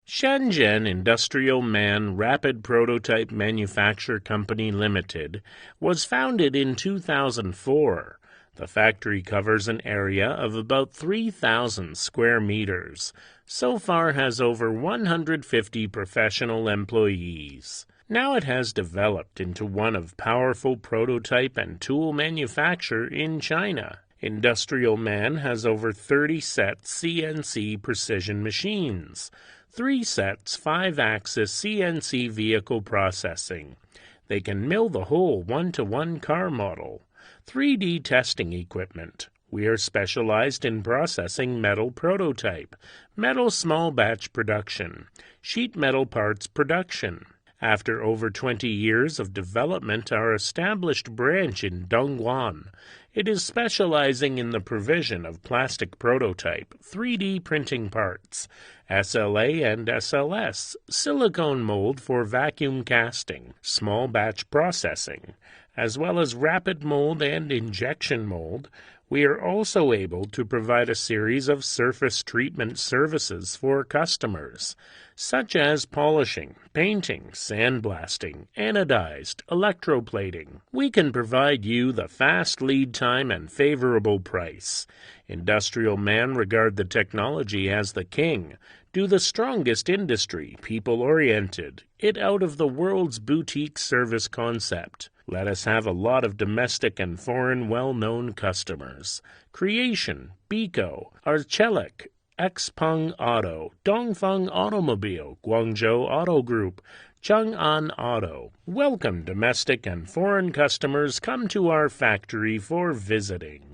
Shenzhen INDUSTRI-MAN Rapid Prototype Manufacture Company Limited was founded in 2004. The factory covers an area of about 3,000 square meters. So far has over 150 professional employees. Now it has developed into one of powerful prototype and tool manufacture in China. INDUSTRI-MAN has over 30 set CNC precision machines, 3 sets 5-axis CNC vehicle processing. They can mill the whole 1-to-1 car model. 3D testing equipment. We are specialized in processing metal prototype, metal small batch production, sheet metal parts production. After over 20 years of development, our established branch in Dongguan, it is specializing in the provision of plastic prototype, 3D printing parts, SLA and SLS, silicone mold for vacuum casting, small batch processing, as well as rapid mold and injection mold. We are also able to provide a series of surface treatment services for customers, such as polishing, painting, sandblasting, anodized, electroplating. We can provide you the fast lead time and favorable price. INDUSTRI-MAN regard the technology as the king, do the strongest industry, people-oriented, it out of the world's boutique service concept. Let us have a lot of domestic and foreign well-known customers. Creation, Biko, Arçelik, Xpeng Auto, Dongfeng Automobile, Guangzhou Auto Group, Chang'an Auto. Welcome domestic and foreign customers, come to our factory for visiting.